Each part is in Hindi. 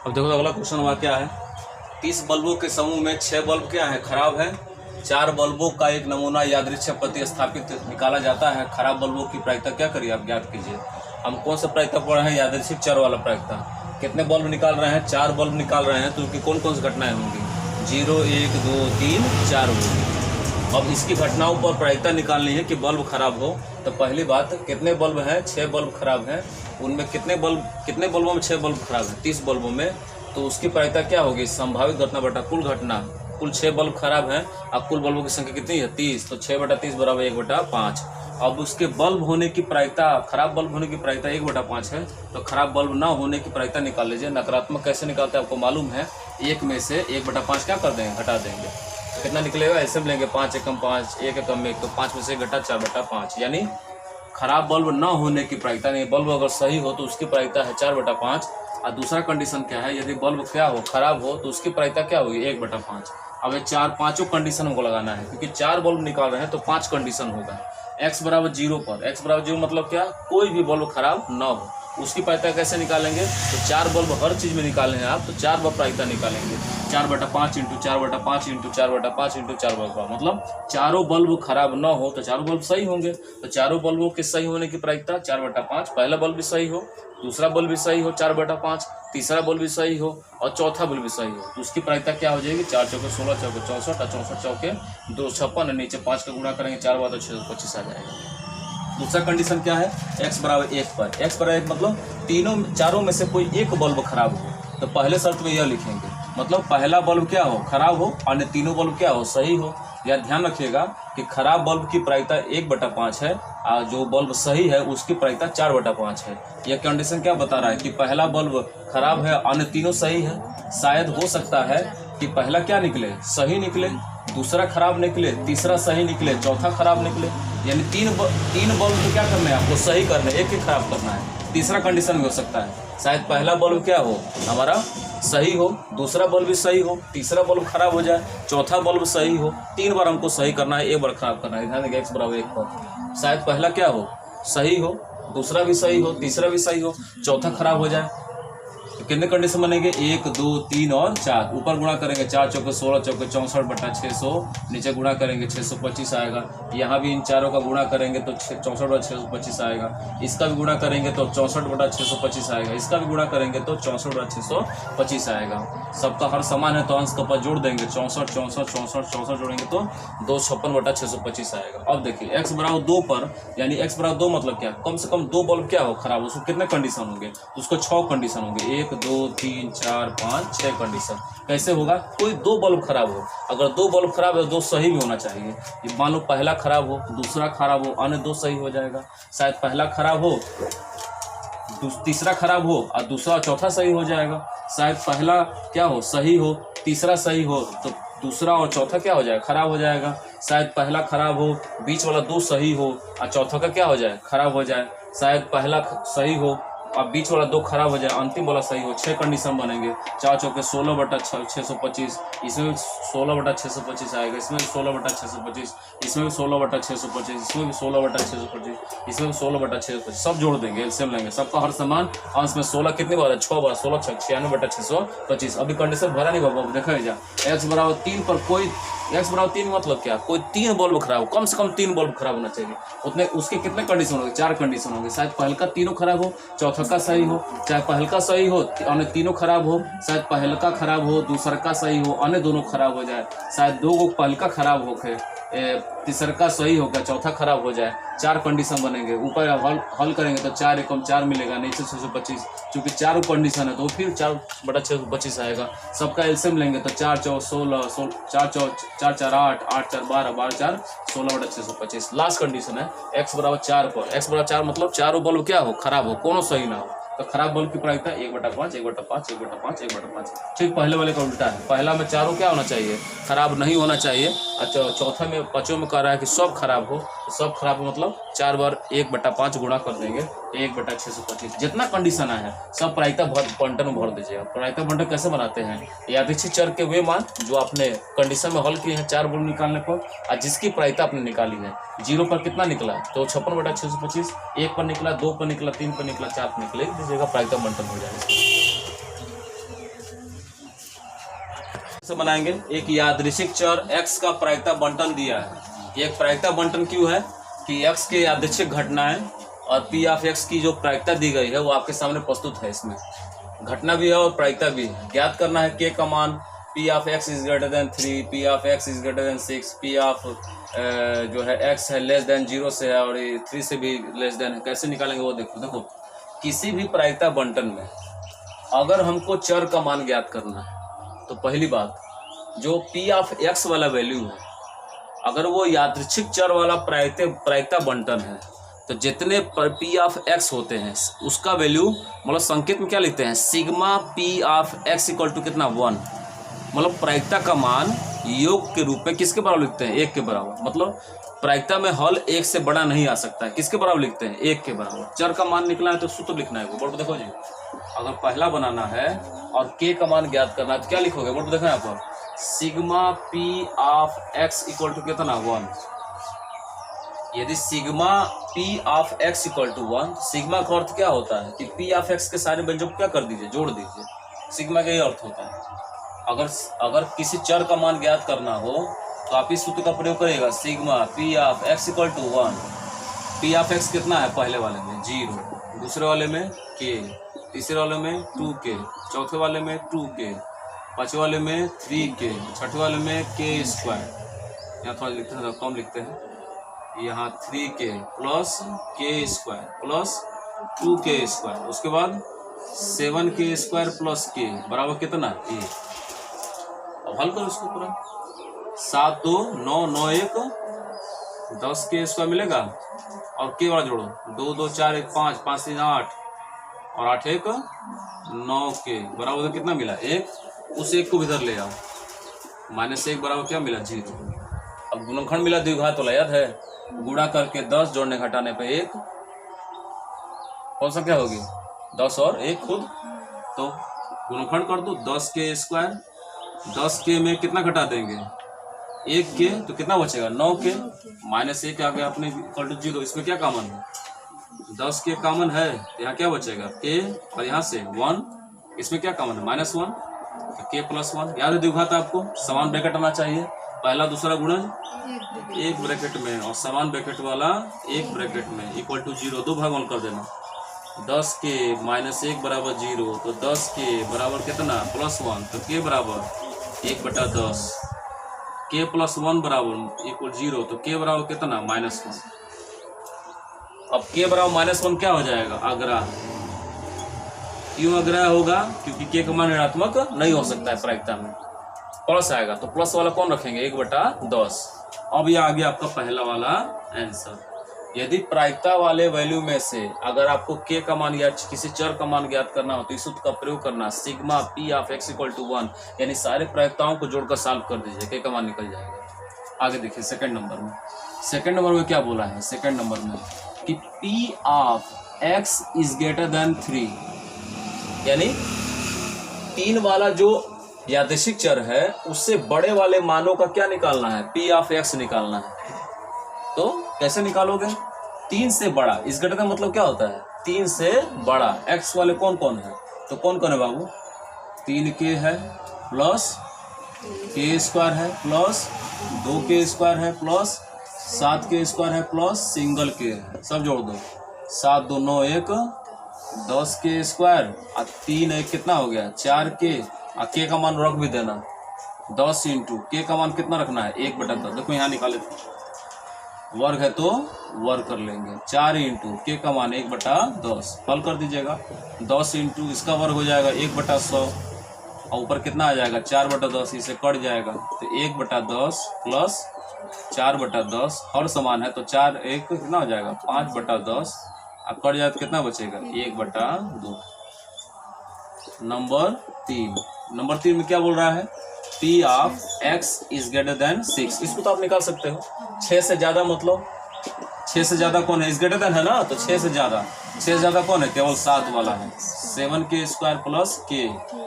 अब देखो अगला क्वेश्चन हुआ क्या है, 30 बल्बों के समूह में 6 बल्ब क्या है, खराब है। 4 बल्बों का एक नमूना यादृच्छिक प्रतिस्थापित निकाला जाता है। खराब बल्बों की प्रायिकता क्या करिए आप ज्ञात कीजिए। हम कौन सा प्रायिकता पढ़ रहे हैं, यादृच्छिक चर वाला प्रायिकता। कितने बल्ब निकाल रहे हैं, 4 बल्ब निकाल रहे हैं, तो उनकी कौन कौन सी घटनाएं होंगी, 0 1 2 3 4 होगी। अब इसकी घटनाओं पर प्रायिकता निकालनी है कि बल्ब खराब हो। तो पहली बात, कितने बल्ब हैं, 6 बल्ब खराब हैं। उनमें कितने बल्बों में 6 बल्ब खराब हैं, 30 बल्बों में। तो उसकी प्रायिकता क्या होगी, संभावित घटना बटा कुल घटना। कुल 6 बल्ब खराब हैं, अब कुल बल्बों की संख्या कितनी है, 30। तो 6 बटा 30 बराबर 1 बटा 5। अब उसके बल्ब होने की प्रायिकता, खराब बल्ब होने की प्रायिकता 1 बटा 5 है। तो खराब बल्ब ना होने की प्रायिकता निकाल लीजिए। नकारात्मक कैसे निकालते हैं आपको मालूम है, 1 में से 1 बटा 5 क्या कर देंगे, घटा देंगे। कितना निकलेगा, ऐसे में लेंगे 5 एकम 5, 1 एकम में 1, तो 5 में से घटा 4 बटा 5। यानी खराब बल्ब न होने की प्रायिकता नहीं, बल्ब अगर सही हो तो उसकी प्रायिकता है 4 बटा 5। और दूसरा कंडीशन क्या है, यदि बल्ब क्या हो, खराब हो, तो उसकी प्रायिकता क्या होगी, 1 बटा 5। अब ये 4-5 कंडीशन हमको लगाना है, क्योंकि 4 बल्ब निकाल रहे हैं तो 5 कंडीशन होगा। x बराबर 0 पर, x बराबर 0 मतलब क्या, कोई भी बल्ब खराब न हो। उसकी प्रायिकता कैसे निकालेंगे, तो 4 बल्ब हर चीज़ में निकाले हैं आप, तो 4 बार प्रायिकता निकालेंगे। 4 बटा 5 इंटू 4 बटा 5 इंटू 4 बटा 5 इंटू 4 बटा, मतलब चारों बल्ब खराब न हो तो चारों बल्ब सही होंगे। तो चारों बल्बों के सही होने की प्रायिकता 4 बटा 5। पहला बल्ब भी सही हो, दूसरा बल्ब भी सही हो 4 बटा 5, तीसरा बल्ब भी सही हो और चौथा बल्ब भी सही हो, तो उसकी प्रायिकता क्या हो जाएगी, 4 चौके 16, चौके 64 और 64 चौके 256, नीचे 5 का गुणा करेंगे 4 बार तो 625 आ जाएगा। दूसरा कंडीशन क्या है, x बराबर 1 पर, x बराबर 1 मतलब चारों में से कोई एक बल्ब खराब हो। तो पहले शर्त में यह लिखेंगे, मतलब पहला बल्ब क्या हो, खराब हो, अन्य तीनों बल्ब क्या हो, सही हो। या ध्यान रखिएगा कि खराब बल्ब की प्रायिकता 1 बटा 5 है और जो बल्ब सही है उसकी प्रायिकता 4 बटा 5 है। यह कंडीशन क्या बता रहा है कि पहला बल्ब खराब है, अन्य तीनों सही है। शायद हो सकता है कि पहला क्या निकले, सही निकले, दूसरा खराब निकले, तीसरा सही निकले, चौथा खराब निकले। यानी तीन बल्ब को क्या करना है आपको, सही करना है, एक ही खराब करना है। तीसरा कंडीशन भी हो सकता है, शायद पहला बल्ब क्या हो, हमारा सही हो, दूसरा बल्ब भी सही हो, तीसरा बल्ब खराब हो जाए, चौथा बल्ब सही हो। 3 बार हमको सही करना है, 1 बार खराब करना है। ध्यान देंगे x बराबर 1 पर, शायद पहला क्या हो, सही हो, दूसरा भी सही हो, तीसरा भी सही हो, चौथा खराब हो जाए। तो कितने कंडीशन बनेंगे, 1 2 3 और 4। ऊपर गुणा करेंगे 4 चौके 16, चौके 64 बटा 600, नीचे गुणा करेंगे 625 आएगा। यहाँ भी इन चारों का गुणा करेंगे तो 64 बटा 625 आएगा। इसका भी गुणा करेंगे तो 64 बटा 625 आएगा। इसका भी गुणा करेंगे तो 64 बटा 625 आएगा। सबका हर समान है तो अंश का जोड़ देंगे, 64 64 64 64 जोड़ेंगे तो 256 बटा 625 आएगा। अब देखिए x बराबर 2 पर, यानी x बराबर 2 मतलब क्या, कम से कम 2 बल्ब क्या हो, खराब। उसको कितने कंडीशन होंगे, उसको 6 कंडीशन होंगे, 1 2 3 4 5 6 कंडीशन। कैसे होगा, कोई 2 बल्ब खराब हो, अगर 2 बल्ब खराब है 2 सही भी होना चाहिए। मान लो पहला खराब हो, दूसरा खराब हो, अन्य 2 सही हो जाएगा। शायद पहला खराब हो, तीसरा खराब हो और दूसरा चौथा सही हो जाएगा। शायद पहला क्या हो, सही हो, तीसरा सही हो तो दूसरा और चौथा क्या हो जाएगा, खराब हो जाएगा। शायद पहला खराब हो, बीच वाला 2 सही हो और चौथा का क्या हो जाए, खराब हो जाए। शायद पहला सही हो अब बीच वाला 2 खराब हो जाए, अंतिम वाला सही हो। 6 कंडीशन बनेंगे, 4 चौके 16 बटा 625, इसमें भी 16 बटा 625 आएगा, इसमें भी 16 बटा 625, इसमें भी 16 बटा 625, इसमें भी 16 बटा 625, इसमें भी 16 बटा 625। सब जोड़ देंगे, एलसीएम लेंगे, सबका हर समान। अंश में 16 कितनी बार है, 6 बार, 16 6 96 बटा 625। अभी कंडीशन भरा नहीं बाबा, देखा जा। x बराबर 3 पर कोई, x बराबर 3 मतलब क्या, कोई 3 बल्ब खराब, कम से कम 3 बल्ब खराब होना चाहिए। उतने उसके कितने कंडीशन होंगे, 4 कंडीशन होंगे। शायद पहल का तीनों खराब हो, चौथा का सही हो, चाहे पहल का सही हो अन्य तीनों खराब हो, शायद पहल का खराब हो, दूसरा का सही हो, अन्य दोनों खराब हो जाए। शायद 2 को पहल का खराब होके तीसरा का सही होगा, चौथा खराब हो जाए। 4 कंडीशन बनेंगे, ऊपर हल करेंगे तो 4 एकम 4 मिलेगा, नीचे 625। चूंकि 4 कंडीशन है तो फिर 4 बटा 625 आएगा। सबका एलसीएम लेंगे तो 4 4 16 4 4 4 8 8 4 12 12 4 16 बटा 625। लास्ट कंडीशन है x बराबर 4 पर, x बराबर 4 मतलब चारों बल्ब क्या हो, खराब हो, कोनो सही ना हो। तो खराब बल्ब की प्रायिकता 1 बटा 5 1 बटा 5 1 बटा 5 1 बटा 5। ठीक, पहले वाले का उल्टा है, पहला में चारों क्या होना चाहिए, खराब नहीं होना चाहिए। अच्छा, चौथा में 5 में कह रहा है कि सब खराब हो, तो सब खराब हो मतलब 4 बार 1 बटा 5 गुणा कर देंगे, 1 बटा 625। जितना कंडीशन है सब प्रायिकता बंटन में भर दीजिएगा। प्रायिकता बंटन कैसे बनाते हैं, यादृच्छिक चर के वे मान जो आपने कंडीशन में हल किए हैं 4 बल्ब निकालने पर, और जिसकी प्रायिकता आपने निकाली है। 0 पर कितना निकला, तो 56 बटा 625, 1 पर निकला, 2 पर निकला, 3 पर निकला, 4 पर निकले, दीजिएगा, प्रायिकता बंटन हो जाएगा। से बनाएंगे। एक यादृच्छिक चर x का प्रायिकता बंटन दिया है। ये एक प्रायिकता बंटन क्यों है कि x के यादृच्छिक घटनाएं और p ऑफ x की जो प्रायिकता दी गई है वो आपके सामने प्रस्तुत है। इसमें घटना भी है और प्रायिकता भी है। ज्ञात करना है k का मान p of x is greater than 3, p of x is greater than 6, p of जो है x है लेस देन 0 से है और 3 से भी लेस देन है। कैसे निकालेंगे वो देखो किसी भी प्रायिकता बंटन में अगर हमको चर का मान ज्ञात करना है तो पहली बात जो p ऑफ x वाला वैल्यू है अगर वो यादृच्छिक चर वाला प्रायिकता बंटन है तो जितने p ऑफ x होते हैं उसका वैल्यू मतलब संकेत में क्या लिखते हैं sigma p of x equal to कितना 1, मतलब प्रायिकता का मान योग के रूप में किसके बराबर लिखते हैं 1 के बराबर। मतलब प्रायिकता में हल 1 से बड़ा नहीं आ सकता है। किसके बराबर लिखते हैं 1 के बराबर। चर का मान निकला है तो सूत्र लिखना है। बोर्ड पर देखो जी, अगर पहला बनाना है और k का मान ज्ञात करना है तो क्या लिखोगे बोर्ड पर देखो यहाँ पर sigma p of x equal to कितना 1। यदि sigma p of x equal to 1, sigma का अर्थ क्या होता है कि p ऑफ x के सारे व्यंजक को क्या कर दीजिए जोड़ दीजिए। सिग्मा का ये अर्थ होता है। अगर किसी चर का मान ज्ञात करना हो तो आप इस सूत्र का प्रयोग करेगा sigma p of x equal to 1। p of x कितना है पहले वाले में 0, दूसरे वाले में k, तीसरे वाले में 2k, चौथे वाले में 2k, पांचवे वाले में 3k, छठे वाले में k स्क्वायर। यहाँ थोड़ा लिखते हैं कम लिखते हैं, यहाँ 3k plus k square plus 2k square, उसके बाद 7k स्क्वायर प्लस k बराबर कितना 1। अब हल करो इसको पूरा 7 2 9 9 1 10k स्क्वायर मिलेगा और k वाला जोड़ो 2 2 4 1 5 5 3 8 और 8 1 9k बराबर कितना मिला 1। उस 1 को इधर ले आओ -1 बराबर क्या मिला 0। अब गुणनखंड मिला द्विघात वाला याद है, गुणा करके 10 जोड़ने घटाने पे 1 कौन सा क्या होगी 10 और 1 खुद, तो गुणनखंड कर दो 10k स्क्वायर 10k में कितना घटा देंगे 1k तो कितना बचेगा 9k -1 आ गया अपने इक्वल टू 0। इसमें क्या कॉमन है 10k कॉमन है, यहाँ क्या बचेगा k और यहाँ से 1, इसमें क्या कॉमन है -1 तो k प्लस 1। याद है द्विघात आपको समान ब्रैकेट आना चाहिए, पहला दूसरा गुणन एक ब्रैकेट में और समान ब्रैकेट वाला एक ब्रैकेट में इक्वल टू 0, 2 भाग कर देना 10k -1 बराबर 0 तो 10k बराबर कितना +1 तो k बराबर 1/10, k प्लस 1 बराबर इक्वल 0 तो k बराबर कितना -1। अब k बराबर -1 क्या हो जाएगा अग्राह्य। क्यों अग्राह्य होगा क्योंकि k का मान ऋणात्मक नहीं हो सकता है प्रायिकता में, प्लस आएगा तो प्लस वाला कौन रखेंगे 1/10। अब ये आ गया आपका पहला वाला आंसर। यदि प्रायिकता वाले वैल्यू में से अगर आपको k का मान या किसी चर का मान ज्ञात करना हो तो इस सूत्र का प्रयोग करना sigma p of x equal to 1, यानी सारे प्रायिकताओं को जोड़कर सॉल्व कर दीजिए k का मान निकल जाएगा। आगे देखिए सेकंड नंबर में, सेकंड नंबर में क्या बोला है सेकंड नंबर में कि p of x is greater than 3, यानी 3 वाला जो यादृच्छिक चर है उससे बड़े वाले मानों का क्या निकालना है p ऑफ x निकालना है। तो कैसे निकालोगे 3 से बड़ा, इस घटक का मतलब क्या होता है 3 से बड़ा। x वाले कौन कौन है तो कौन कौन है बाबू 3k है प्लस k स्क्वायर है प्लस 2k स्क्वायर है प्लस 7k स्क्वायर है प्लस सिंगल k है, सब जोड़ दो 7 2 9 1 10k स्क्वायर और 3 1 कितना हो गया 4k और k का मान रख भी देना 10 इंटू k का मान कितना रखना है 1/10। देखो यहाँ निकाले वर्ग है तो वर्ग कर लेंगे 4 इंटू k का मान 1/10 हल कर दीजिएगा 10 इंटू इसका वर्ग हो जाएगा 1/100 और ऊपर कितना आ जाएगा 4/10, इसे कट जाएगा तो 1/10 प्लस 4/10 हर समान है तो 4 1 कितना हो जाएगा 5/10 अब कट जाए तो कितना बचेगा 1/2। नंबर 3 में क्या बोल रहा है p of x is greater than 6। इसको तो आप निकाल सकते हो 6 से ज्यादा, मतलब 6 से ज्यादा कौन है इस ग्रेटर देन है ना, तो 6 से ज्यादा कौन है केवल 7 वाला है 7k स्क्वायर प्लस k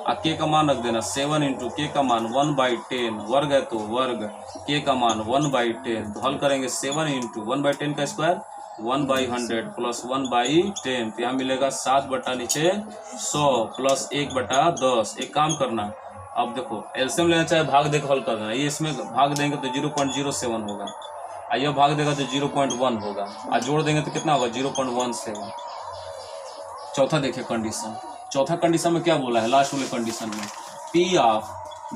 और k का मान रख देना 7 इंटू k का मान 1/10 वर्ग है तो वर्ग k का मान 1/10 तो हल करेंगे 7 इंटू 1/10 का स्क्वायर 1/100 प्लस 1/10 तो यहाँ मिलेगा 7/100 प्लस 1/10। एक काम करना अब देखो एलसीएम लेना चाहे भाग देकर हल कर देना। ये इसमें भाग देंगे तो 0.07 होगा, और ये भाग देगा तो 0.1 होगा, और जोड़ देंगे तो कितना होगा 0.17। चौथा देखिए कंडीशन, चौथा कंडीशन में क्या बोला है लास्ट वाले कंडीशन में, P of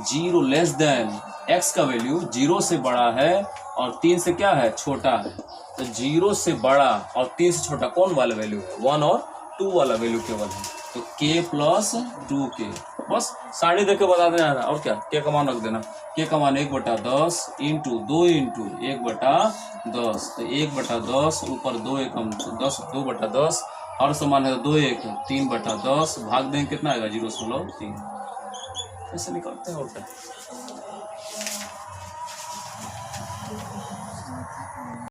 0 less than x का वैल्यू 0 से बड़ा है और 3 से क्या है छोटा है। तो 0 से बड़ा और 3 से छोटा कौन वाला वैल्यू है, 1 और 2 वाला वैल्यू केवल है। तो k प्लस 2k, बस साड़ी देके बता देना है। और क्या k का मान रख देना, k का मान 1/10 इंटू 2 इंटू 1/10। तो 1/10 ऊपर 2 एकम 10, 2/10 और समान है 2 1 3/10, भाग देंगे कितना आएगा 0.3। ऐसे निकलते हैं। और क्या